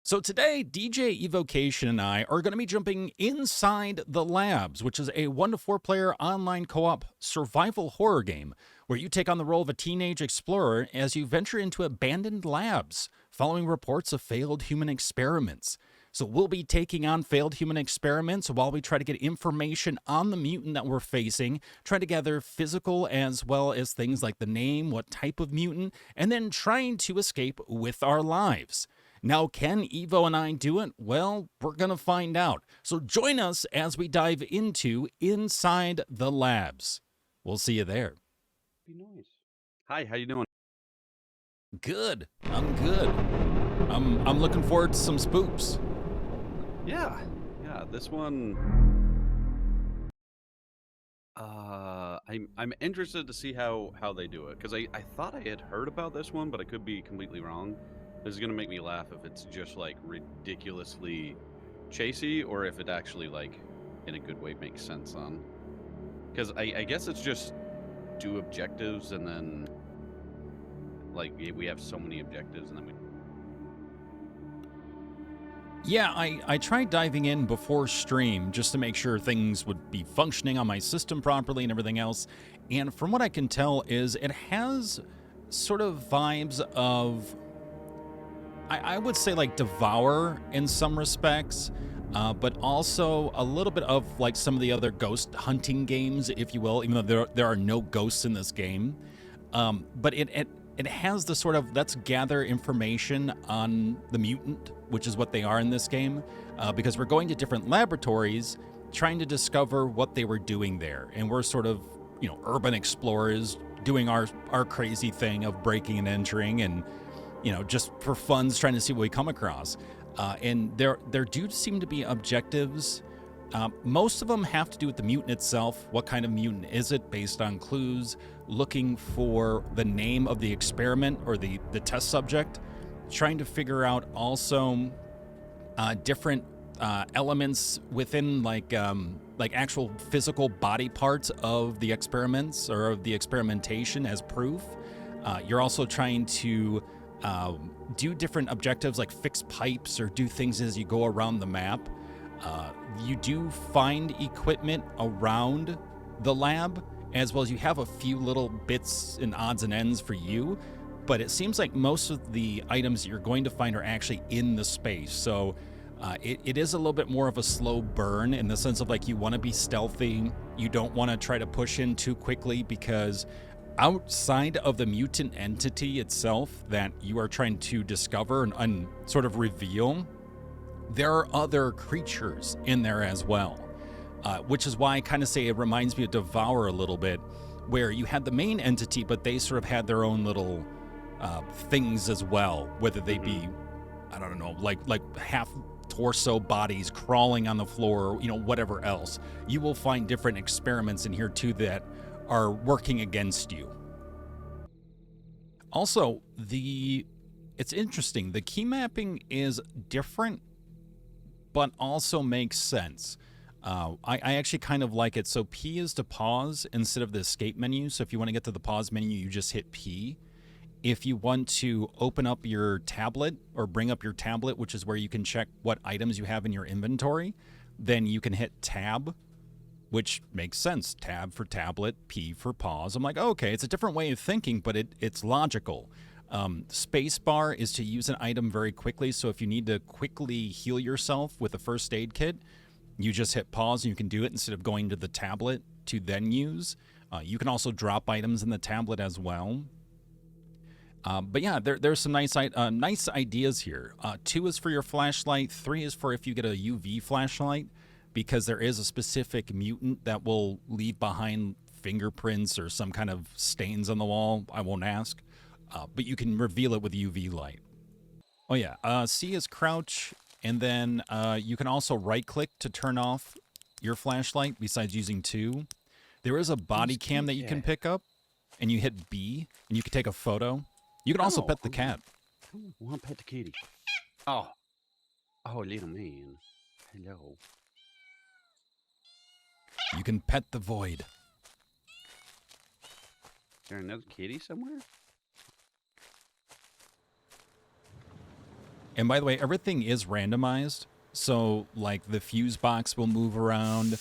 So today, DJevocation and I are going to be jumping inside the labs, which is a 1 to 4 player online co-op survival horror game where you take on the role of a teenage explorer as you venture into abandoned labs following reports of failed human experiments. So we'll be taking on failed human experiments while we try to get information on the mutant that we're facing, try to gather physical as well as things like the name, what type of mutant, and then trying to escape with our lives. Now, can Evo and I do it? Well, we're going to find out. So join us as we dive into Inside the Labs. We'll see you there. Be nice. Hi, how you doing? Good. I'm good. I'm looking forward to some spooks. Yeah, this one. I'm interested to see how they do it because I thought I had heard about this one, but I could be completely wrong. This is gonna make me laugh if it's just like ridiculously chasey, or if it actually like in a good way makes sense on. Because I guess it's just do objectives and then like we have so many objectives and then we. Yeah, I tried diving in before stream just to make sure things would be functioning on my system properly and everything else. And from what I can tell is it has sort of vibes of, I would say like Devour in some respects, but also a little bit of like some of the other ghost hunting games, if you will, even though there are no ghosts in this game. But it has the sort of, let's gather information on the mutant, which is what they are in this game, because we're going to different laboratories trying to discover what they were doing there. And we're sort of, urban explorers doing our crazy thing of breaking and entering and, just for funds trying to see what we come across. And there do seem to be objectives. Most of them have to do with the mutant itself. What kind of mutant is it, based on clues, looking for the name of the experiment or the test subject, trying to figure out also different elements within like actual physical body parts of the experiments or of the experimentation as proof. You're also trying to do different objectives like fix pipes or do things as you go around the map. You do find equipment around the lab, as well as you have a few little bits and odds and ends for you, but it seems like most of the items you're going to find are actually in the space. So it is a little bit more of a slow burn in the sense of like you want to be stealthy. You don't want to try to push in too quickly because outside of the mutant entity itself that you are trying to discover and sort of reveal, there are other creatures in there as well, which is why I kind of say it reminds me of Devour a little bit, where you had the main entity, but they sort of had their own little things as well, whether they be, I don't know, like half torso bodies crawling on the floor, whatever else. You will find different experiments in here too that are working against you. Also, it's interesting. The key mapping is different, but also makes sense. I actually kind of like it. So P is to pause instead of the escape menu. So if you want to get to the pause menu, you just hit P. If you want to open up your tablet or bring up your tablet, which is where you can check what items you have in your inventory, then you can hit Tab, which makes sense. Tab for tablet, P for pause. I'm like, oh, okay, it's a different way of thinking, but it's logical. Spacebar is to use an item very quickly. So if you need to quickly heal yourself with a first aid kit, you just hit pause and you can do it instead of going to the tablet to then use. You can also drop items in the tablet as well. But yeah, there's some nice ideas here. 2 is for your flashlight. 3 is for if you get a UV flashlight, because there is a specific mutant that will leave behind fingerprints or some kind of stains on the wall. I won't ask. But you can reveal it with UV light. Oh yeah, C is crouch, and then you can also right-click to turn off your flashlight besides using 2. There is a body cam that you can pick up, and you hit B, and you can take a photo. You can also pet the cat. I want to pet the kitty. Oh, little man. Hello. You can pet the void. Is there another kitty somewhere? And by the way, everything is randomized. So, like, the fuse box will move around,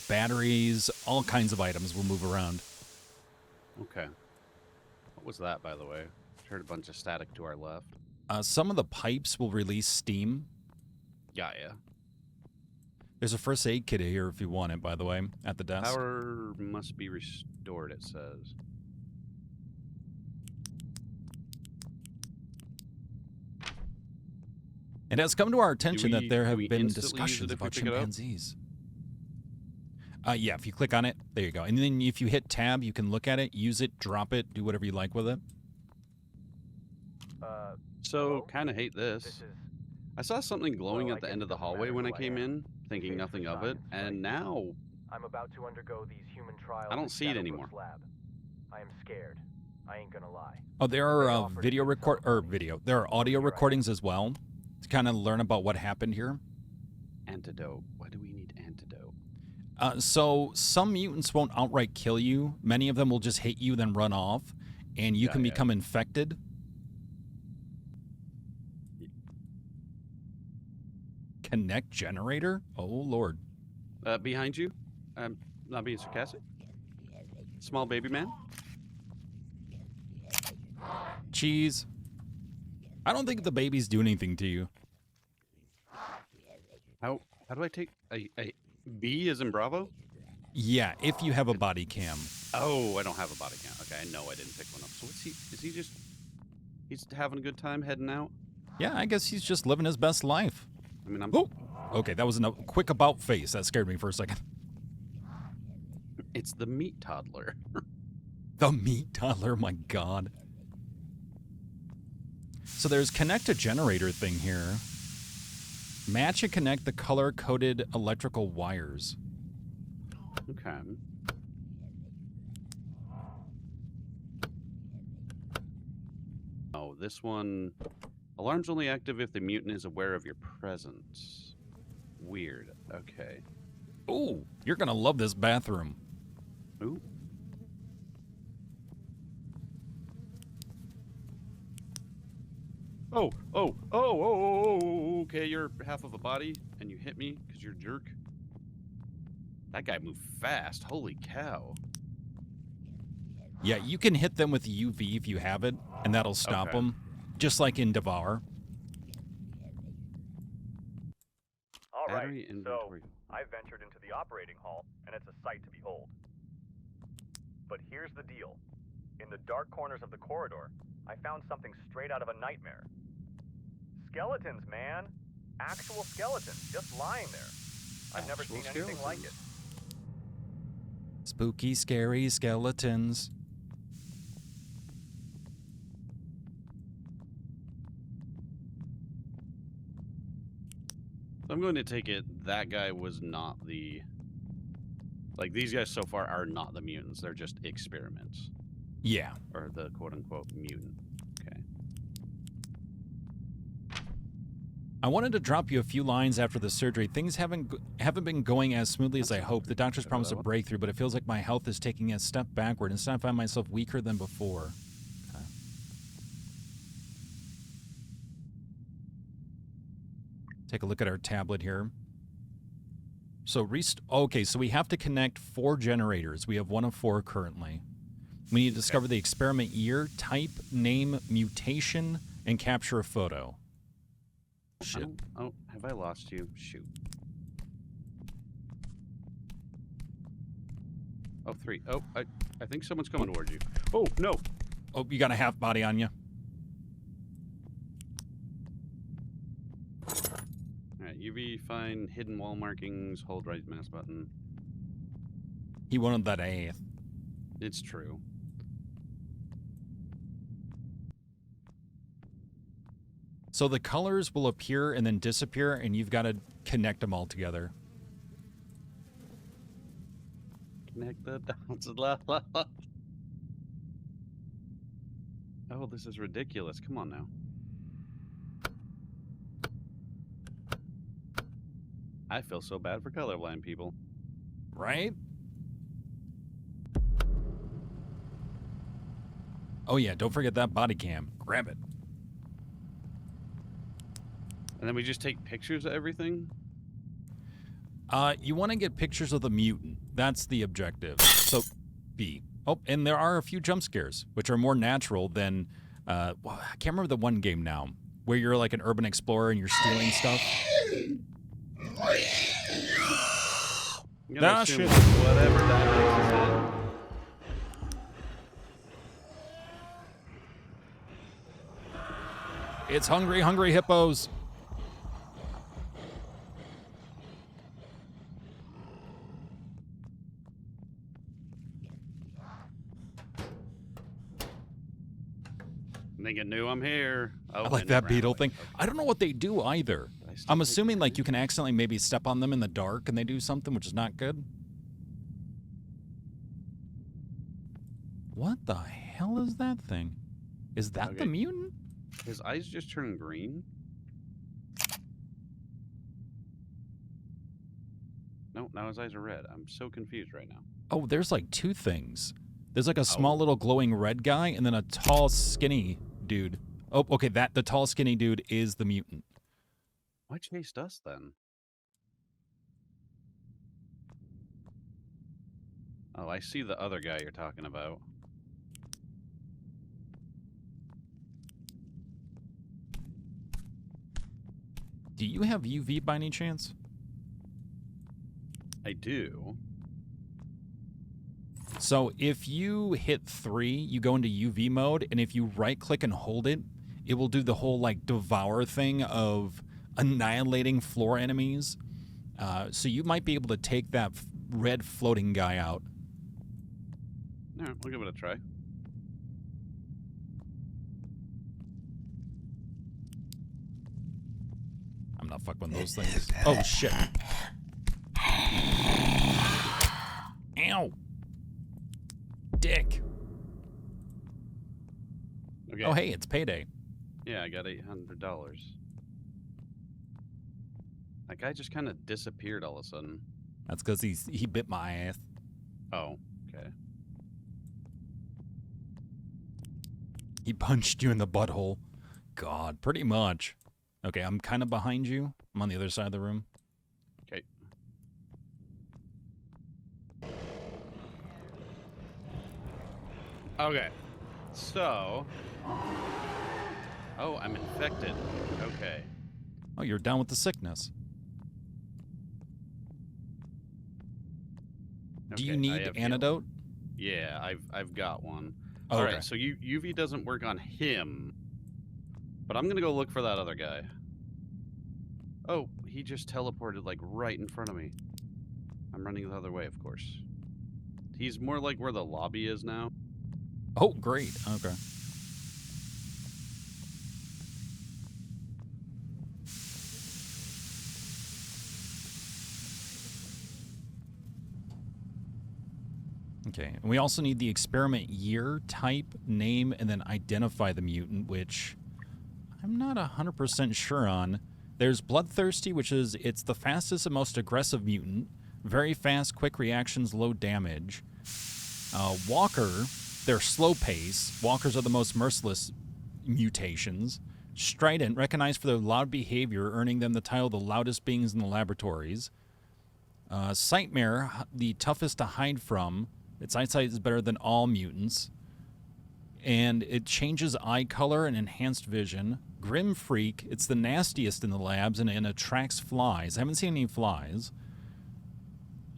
batteries, all kinds of items will move around. Okay. What was that, by the way? Heard a bunch of static to our left. Some of the pipes will release steam. Yeah. There's a first aid kit here if you want it, by the way, at the desk. Power must be restored, it says. It has come to our attention that there have been instantly use discussions it if we about pick it up? chimpanzees. Yeah, if you click on it, there you go. And then if you hit tab, you can look at it, use it, drop it, do whatever you like with it. So, kind of hate this. I saw something glowing at the end of the hallway when I came in, thinking nothing of it, and now I'm about to undergo these human trials. I don't see it anymore. Lab. I am scared. I ain't gonna lie. Oh, there are There are audio recordings as well to kind of learn about what happened here. Antidote. Why do we need antidote? So some mutants won't outright kill you. Many of them will just hit you, then run off, and you can become infected. Connect generator? Oh, Lord. Behind you? I'm not being sarcastic. Small baby man? Cheese. I don't think the babies do anything to you. How do I take a B as in Bravo? Yeah, if you have a body cam. Oh, I don't have a body cam. Okay, I know I didn't pick one up. So what's he? Is he just? He's having a good time heading out? Yeah, I guess he's just living his best life. I mean, Oh, okay, that was a quick about face. That scared me for a second. It's the meat toddler. The meat toddler, my God. So there's connect a generator thing here. Match and connect the color-coded electrical wires. Okay. Oh, this one. Alarm's only active if the mutant is aware of your presence. Weird. Okay. Ooh, you're gonna love this bathroom. Ooh. Oh, okay, you're half of a body, and you hit me because you're a jerk. That guy moved fast. Holy cow. Yeah, you can hit them with UV if you have it, and that'll stop Okay. them. Just like in Devour. All right. Battery So inventory. I ventured into the operating hall, and it's a sight to behold. But here's the deal: in the dark corners of the corridor, I found something straight out of a nightmare. Skeletons, man. Actual skeletons, just lying there. I've never Actual seen anything like it. Spooky, scary skeletons. I'm going to take it that guy was not the... Like, these guys so far are not the mutants. They're just experiments. Yeah. Or the quote-unquote mutant. Okay. I wanted to drop you a few lines after the surgery. Things haven't been going as smoothly as I hoped. The doctors promised a breakthrough, but it feels like my health is taking a step backward. Instead, I find myself weaker than before. Okay. Take a look at our tablet here. So, okay, so we have to connect 4 generators. We have 1 of 4 currently. We need to discover the experiment year, type, name, mutation, and capture a photo. Shit. Oh, have I lost you? Shoot. Oh, 3. Oh, I think someone's coming towards you. Oh, no. Oh, you got a half body on you. Alright, UV, find hidden wall markings, hold right mouse button. He wanted that A. It's true. So the colors will appear and then disappear, and you've got to connect them all together. Connect the dots. La, la, la. Oh, this is ridiculous. Come on now. I feel so bad for colorblind people. Right? Oh yeah, don't forget that body cam. Grab it. And then we just take pictures of everything? You want to get pictures of the mutant. That's the objective. So, B. Oh, and there are a few jump scares, which are more natural than... well, I can't remember the one game now, where you're like an urban explorer and you're stealing stuff. Nah, shit. Whatever that is. It's hungry, hungry hippos. I think it knew I'm here. Oh, I like that beetle thing. Okay. I don't know what they do either. I'm assuming like you can accidentally maybe step on them in the dark and they do something, which is not good. What the hell is that thing? Is that the mutant? His eyes just turned green? No, now his eyes are red. I'm so confused right now. Oh, there's like two things. There's like a small little glowing red guy and then a tall skinny dude. Oh, okay, the tall skinny dude is the mutant. Why chased us then? Oh, I see the other guy you're talking about. Do you have UV by any chance? I do. So if you hit 3, you go into UV mode, and if you right-click and hold it, it will do the whole, like, devour thing of annihilating floor enemies. So you might be able to take that red floating guy out. All right, we'll give it a try. I'm not fucking with those things. Oh, shit. Ow. Dick. Okay. Oh, hey, it's payday. Yeah, I got $800. That guy just kind of disappeared all of a sudden. That's because he bit my ass. Oh, okay. He punched you in the butthole. God, pretty much. Okay, I'm kind of behind you. I'm on the other side of the room. Okay. Okay. So... Oh, I'm infected. Okay. Oh, you're down with the sickness. Do you need antidote? Yeah, I've got one. Oh, all okay. right, so UV doesn't work on him, but I'm gonna go look for that other guy. Oh, he just teleported like right in front of me. I'm running the other way, of course. He's more like where the lobby is now. Oh, great. Okay. Okay, and we also need the experiment year, type, name, and then identify the mutant, which I'm not 100% sure on. There's Bloodthirsty, which is, it's the fastest and most aggressive mutant. Very fast, quick reactions, low damage. Walker, they're slow pace. Walkers are the most merciless mutations. Strident, recognized for their loud behavior, earning them the title the loudest beings in the laboratories. Sightmare, the toughest to hide from. Its eyesight is better than all mutants. And it changes eye color and enhanced vision. Grim Freak, it's the nastiest in the labs and attracts flies. I haven't seen any flies.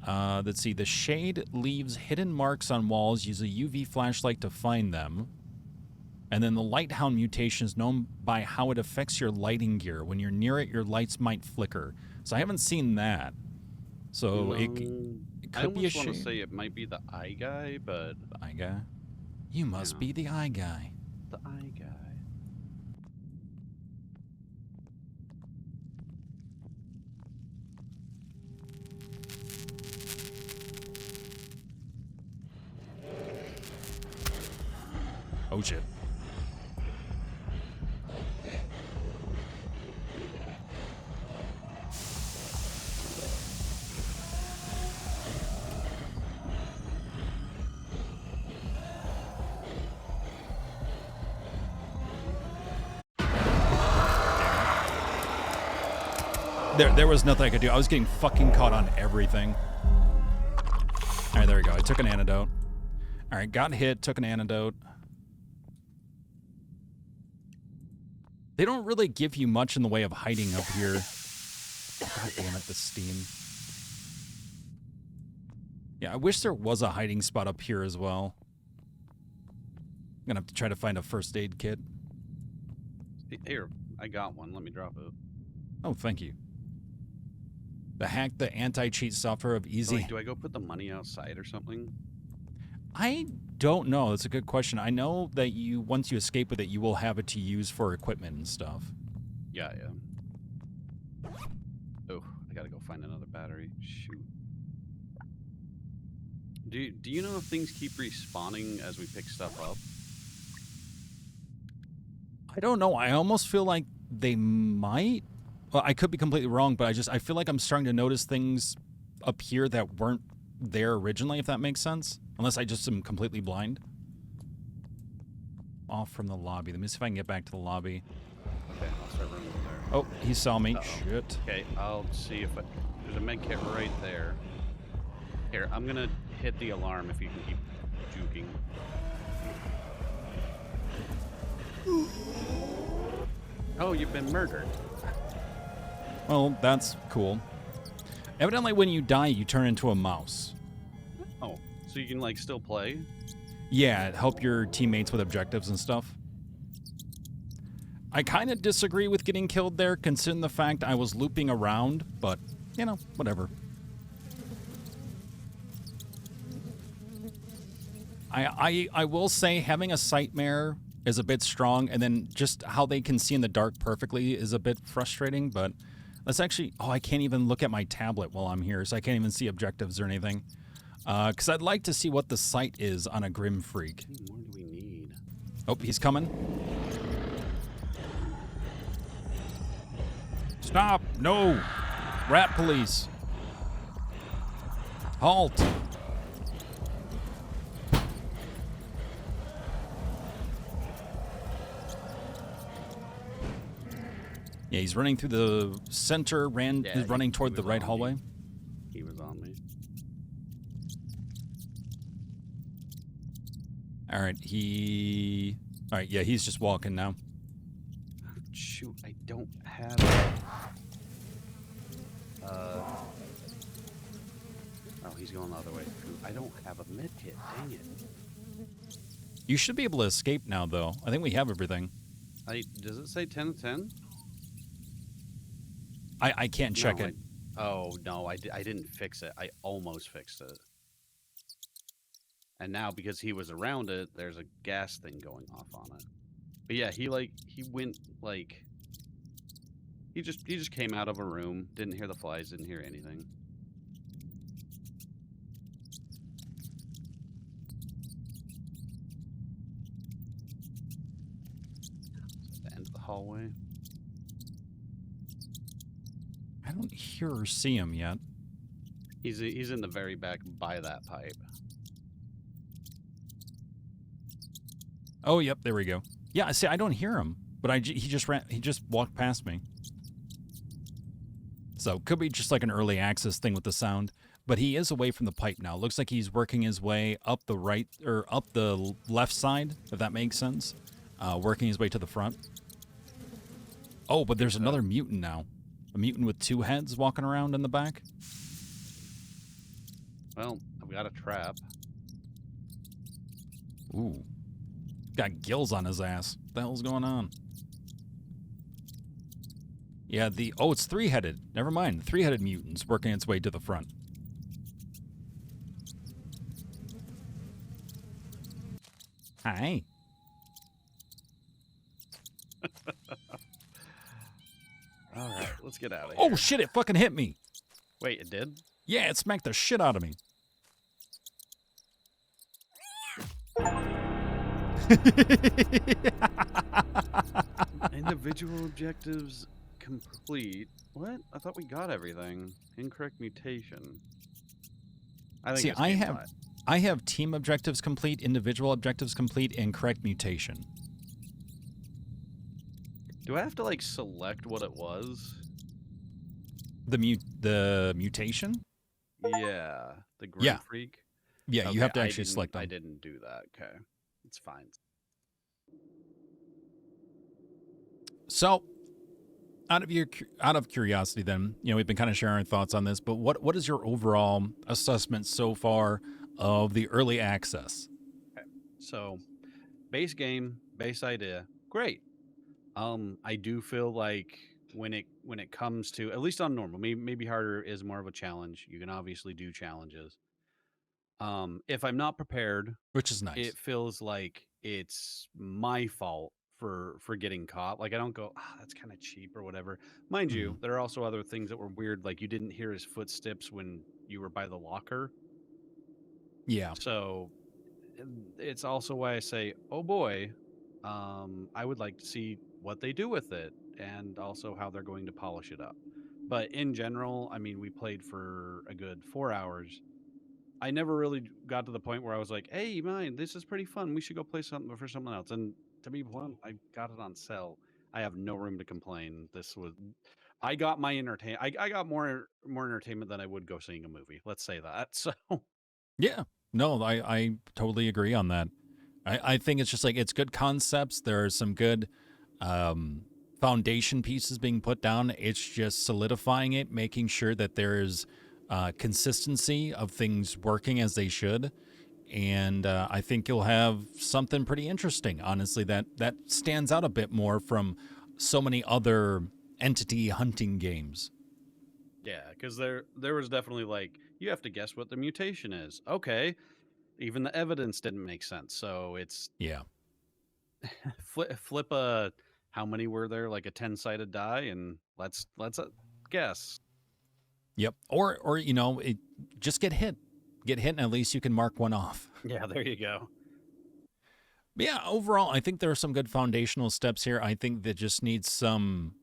Let's see. The Shade leaves hidden marks on walls. Use a UV flashlight to find them. And then the Lighthound mutation is known by how it affects your lighting gear. When you're near it, your lights might flicker. So I haven't seen that. So it could be a Shade. I want to say it might be the eye guy, but... The eye guy? You must be the eye guy. The eye guy. Oh, shit. There was nothing I could do. I was getting fucking caught on everything. All right, there we go. I took an antidote. All right, got hit, took an antidote. They don't really give you much in the way of hiding up here. God damn it, the steam. Yeah, I wish there was a hiding spot up here as well. I'm gonna have to try to find a first aid kit. Here, I got one. Let me drop it. Oh, thank you. The anti-cheat software of Easy. Do I go put the money outside or something? I don't know. That's a good question. I know that once you escape with it, you will have it to use for equipment and stuff. Yeah. Oh, I gotta go find another battery. Shoot. Do you know if things keep respawning as we pick stuff up? I don't know. I almost feel like they might. Well, I could be completely wrong, but I feel like I'm starting to notice things up here that weren't there originally, if that makes sense. Unless I just am completely blind. Off from the lobby. Let me see if I can get back to the lobby. Okay, I'll start running over there. Oh, he saw me. Uh-oh. Shit. Okay, I'll see if there's a med kit right there. Here, I'm gonna hit the alarm if you can keep juking. Oh, you've been murdered. Well, that's cool. Evidently, when you die, you turn into a mouse. Oh, so you can like still play? Yeah, help your teammates with objectives and stuff. I kind of disagree with getting killed there, considering the fact I was looping around, but, you know, whatever. I will say having a sightmare is a bit strong, and then just how they can see in the dark perfectly is a bit frustrating, but let's actually... Oh, I can't even look at my tablet while I'm here, so I can't even see objectives or anything. Because I'd like to see what the sight is on a Grim Freak. How many more do we need? Oh, he's coming. Stop! No! Rat police! Halt! Yeah, he's running through the center, he's running toward the right hallway. He was on me. Alright, Alright, yeah, he's just walking now. Shoot, I don't have... Oh, he's going the other way. I don't have a med kit, dang it. You should be able to escape now, though. I think we have everything. Does it say 10 of 10? I can't check it. Oh, no, I didn't fix it. I almost fixed it. And now, because he was around it, there's a gas thing going off on it. But yeah, he went, like... He just came out of a room, didn't hear the flies, didn't hear anything. The end of the hallway. I don't hear or see him yet. He's in the very back by that pipe. Oh, yep, there we go. Yeah, see, I don't hear him, but he just walked past me. So, could be just like an early access thing with the sound, but he is away from the pipe now. Looks like he's working his way up the right, or up the left side, if that makes sense. Working his way to the front. Oh, but there's another mutant now. A mutant with two heads walking around in the back. Well, I've got a trap. Ooh. Got gills on his ass. What the hell's going on? Yeah, it's three-headed. Never mind. Three-headed mutants working its way to the front. Hi. All right, let's get out of here. Oh, shit, it fucking hit me. Wait, it did? Yeah, it smacked the shit out of me. Individual objectives complete. What? I thought we got everything. Incorrect mutation. See, I have team objectives complete, individual objectives complete, and correct mutation. Do I have to like select what it was? The mutation? Yeah, the Grim Yeah. Freak. Yeah, you Okay, have to actually didn't- select them. I didn't do that. Okay, it's fine. So, out of curiosity, then, we've been kind of sharing our thoughts on this, but what is your overall assessment so far of the early access? Okay, so base game, base idea, great. I do feel like when it comes to, at least on normal, maybe harder is more of a challenge. You can obviously do challenges. If I'm not prepared, Which is nice. it feels like it's my fault for getting caught. Like I don't go, that's kind of cheap or whatever. Mind you, there are also other things that were weird, like you didn't hear his footsteps when you were by the locker. Yeah. So it's also why I say, oh boy, I would like to see what they do with it and also how they're going to polish it up. But in general, I mean, we played for a good 4 hours. I never really got to the point where I was like, hey, mine, this is pretty fun. We should go play something for someone else. And to be blunt, I got it on sale. I have no room to complain. I got my entertain. I got more entertainment than I would go seeing a movie. Let's say that. So Yeah. No, I totally agree on that. I think it's just like it's good concepts. There are some good foundation pieces being put down. It's just solidifying it, making sure that there's consistency of things working as they should. And I think you'll have something pretty interesting, honestly, that stands out a bit more from so many other entity hunting games. yeah, because there was definitely like you have to guess what the mutation is. Okay, even the evidence didn't make sense. So it's Yeah. flip a how many were there, like a 10-sided die, and let's guess. Yep. Or just get hit. Get hit, and at least you can mark one off. Yeah, there you go. But yeah, overall, I think there are some good foundational steps here. I think that just needs some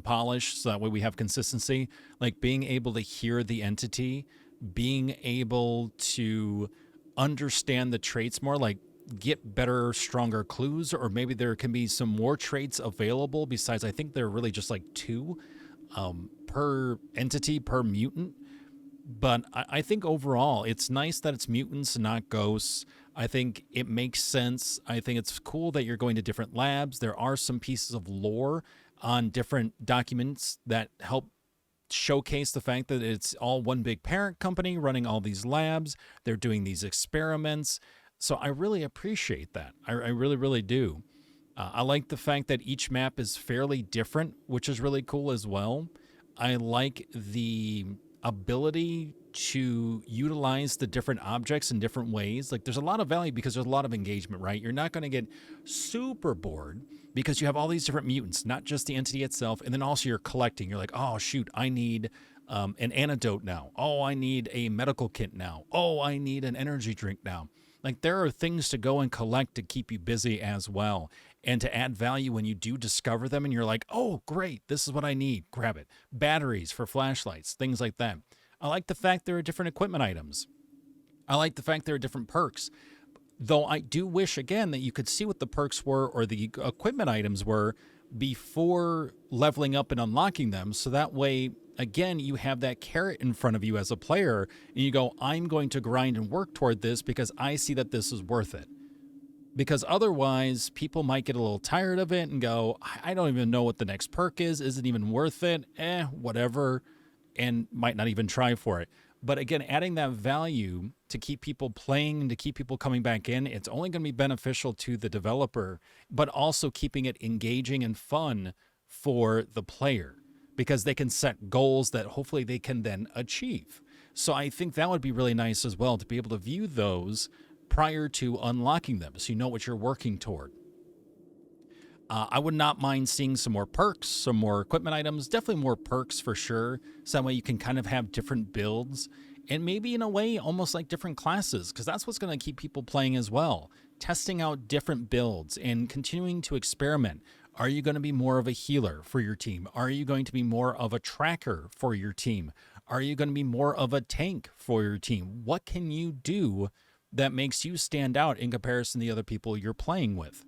polish so that way we have consistency. Like being able to hear the entity, being able to understand the traits more, like get better, stronger clues, or maybe there can be some more traits available besides. I think there are really just like two per entity, per mutant. But I think overall, it's nice that it's mutants and not ghosts. I think it makes sense. I think it's cool that you're going to different labs. There are some pieces of lore on different documents that help showcase the fact that it's all one big parent company running all these labs. They're doing these experiments. So I really appreciate that. I really, really do. I like the fact that each map is fairly different, which is really cool as well. I like the ability to utilize the different objects in different ways. Like there's a lot of value because there's a lot of engagement, right? You're not going to get super bored because you have all these different mutants, not just the entity itself. And then also you're collecting. You're like, oh, shoot, I need an antidote now. Oh, I need a medical kit now. Oh, I need an energy drink now. Like there are things to go and collect to keep you busy as well and to add value when you do discover them and you're like, oh, great, this is what I need. Grab it. Batteries for flashlights, things like that. I like the fact there are different equipment items. I like the fact there are different perks. Though I do wish, again, that you could see what the perks were or the equipment items were before leveling up and unlocking them. So that way, again, you have that carrot in front of you as a player and you go, I'm going to grind and work toward this because I see that this is worth it. Because otherwise, people might get a little tired of it and go, I don't even know what the next perk is. Is it even worth it? Whatever. And might not even try for it. But again, adding that value to keep people playing and to keep people coming back in, it's only going to be beneficial to the developer, but also keeping it engaging and fun for the player because they can set goals that hopefully they can then achieve. So I think that would be really nice as well to be able to view those prior to unlocking them so you know what you're working toward. I would not mind seeing some more perks, some more equipment items, definitely more perks for sure. So that way you can kind of have different builds and maybe in a way almost like different classes because that's what's going to keep people playing as well. Testing out different builds and continuing to experiment. Are you going to be more of a healer for your team? Are you going to be more of a tracker for your team? Are you going to be more of a tank for your team? What can you do that makes you stand out in comparison to the other people you're playing with?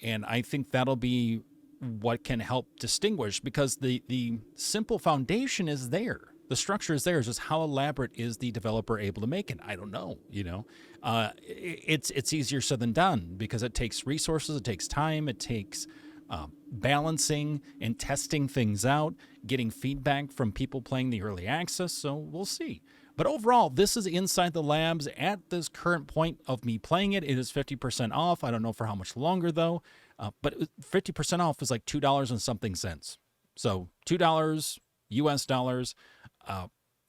And I think that'll be what can help distinguish because the simple foundation is there. The structure is there. It's just how elaborate is the developer able to make it? I don't know. It's easier said than done because it takes resources, it takes time, it takes balancing and testing things out, getting feedback from people playing the early access. So we'll see. But overall, this is Inside the Labs. At this current point of me playing it, it is 50% off. I don't know for how much longer though. But 50% off is like $2 and something cents. So $2 US dollars.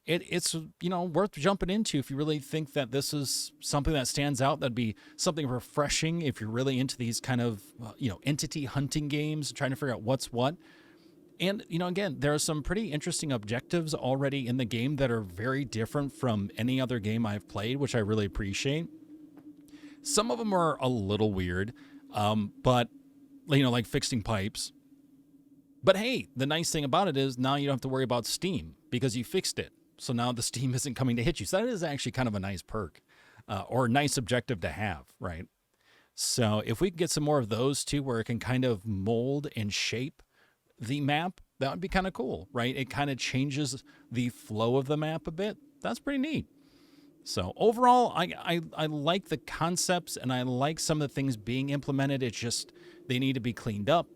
It's worth jumping into if you really think that this is something that stands out. That'd be something refreshing if you're really into these kind of entity hunting games, trying to figure out what's what. And again, there are some pretty interesting objectives already in the game that are very different from any other game I've played, which I really appreciate. Some of them are a little weird, but like fixing pipes. But hey, the nice thing about it is now you don't have to worry about Steam because you fixed it. So now the Steam isn't coming to hit you. So that is actually kind of a nice perk or a nice objective to have, right? So if we can get some more of those too, where it can kind of mold and shape the map, that would be kind of cool, right? It kind of changes the flow of the map a bit. That's pretty neat. So overall, I like the concepts and I like some of the things being implemented. It's just they need to be cleaned up,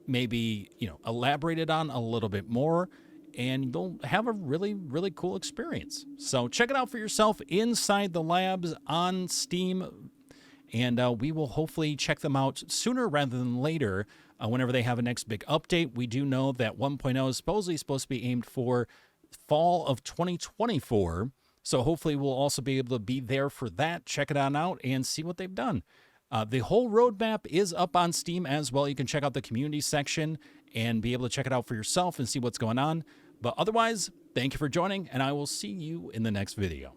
maybe elaborated on a little bit more, and you'll have a really, really cool experience. So check it out for yourself, Inside the Labs on Steam, and we will hopefully check them out sooner rather than later whenever they have a next big update. We do know that 1.0 is supposed to be aimed for fall of 2024, so hopefully we'll also be able to be there for that, check it out, and see what they've done. The whole roadmap is up on Steam as well. You can check out the community section and be able to check it out for yourself and see what's going on. But otherwise, thank you for joining, and I will see you in the next video.